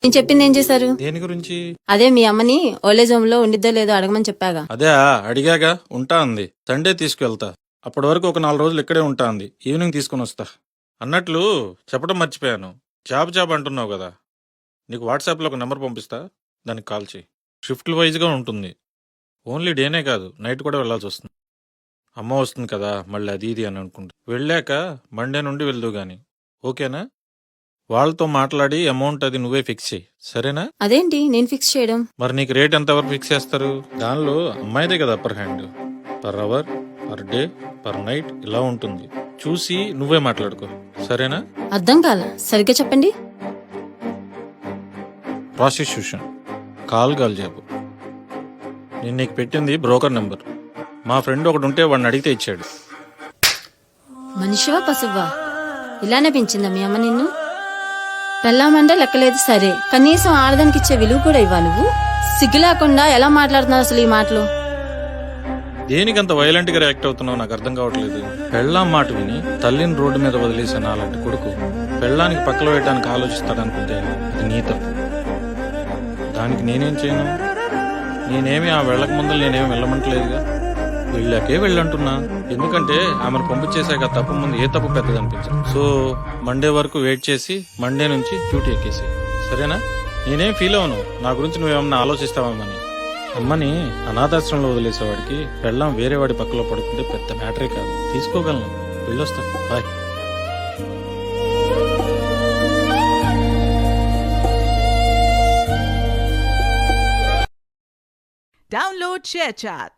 నేను చెప్పింది ఏం చేశారు? దేని గురించి? అదే మీ అమ్మని ఓల్డేజ్ హోమ్ లో ఉండిద్దో లేదో అడగమని చెప్పాగా. అదే అడిగాగా, ఉంటా అంది. సండే తీసుకువెళ్తా. అప్పటి వరకు ఒక 4 రోజులు ఇక్కడే ఉంటా అంది. ఈవినింగ్ తీసుకుని వస్తా. అన్నట్లు చెప్పడం మర్చిపోయాను. జాబ్ అంటున్నావు కదా, నీకు వాట్సాప్లో ఒక నెంబర్ పంపిస్తా, దానికి కాల్ చేయి. షిఫ్ట్లు వైజ్గా ఉంటుంది. ఓన్లీ డేనే కాదు, నైట్ కూడా వెళ్ళాల్సి వస్తుంది. అమ్మ వస్తుంది కదా, మళ్ళీ అది ఇది అని అనుకుంటా. వెళ్ళాక మండే నుండి వెళ్దు గాని, ఓకేనా? వాళ్ళతో మాట్లాడి అమౌంట్ అది నువ్వే ఫిక్స్ చేయి, సరేనా? అదేంటి నేను ఫిక్స్ చేయడం? మరి నీకు రేట్ ఎంతవరకు ఫిక్స్ చేస్తారు? దానిలో అమ్మాయిదే కదా upper hand. Per hour, per day, per night ఇలా ఉంటుంది. చూసి నువ్వే మాట్లాడుకో, సరేనా? అర్థం కాల, సరిగ్గా చెప్పండి. ప్రాస్టిట్యూషన్, కాల్ చెప్పు. నేను నీకు పెట్టింది బ్రోకర్ నెంబర్. మా ఫ్రెండ్ ఒకటి ఉంటే వాడిని అడిగితే ఇచ్చాడు. మనిషివా పశువా? ఇలానే పెంచిందా మీ అమ్మ నిన్ను? పెళ్ళామంటే లెక్కలేదు సరే, కనీసం ఆడదానికి ఇచ్చే విలువ కూడా ఇవ్వా నువ్వు? సిగ్గు లేకుండా ఎలా మాట్లాడుతున్నావు అసలు ఈ మాటలు? దేనికంత వైలెంట్ గా రియాక్ట్ అవుతున్నావు నాకు అర్థం కావట్లేదు. పెళ్ళాం మాట విని తల్లిని రోడ్డు మీద వదిలేసిన అలాంటి కొడుకు పెళ్ళానికి పక్కలో వేయడానికి ఆలోచిస్తాడనుకుంటే అది నీ తప్పు. దానికి నేనేం చేయను? నేనేమి ఆ వెళ్ళక ముందు నేనేమి వెళ్ళమంటలేదుగా. వెళ్ళాకే వెళ్ళంటున్నా. ఎందుకంటే ఆమెను పంపించేసాక తప్పు ముందు ఏ తప్పు పెద్దది అనిపించదు. సో మండే వరకు వెయిట్ చేసి మండే నుంచి డ్యూటీ ఎక్కేసి, సరేనా? నేనేం ఫీల్ అవను నా గురించి నువ్వేమన్నా ఆలోచిస్తావేమని. అమ్మని అనాథాశ్రమంలో వదిలేసేవాడికి పెళ్ళాం వేరే వాడి పక్కలో పడుతుంటే పెద్ద మ్యాటరే కాదు. తీసుకోగలను. వెళ్ళొస్తా, బాయ్. Download ShareChat.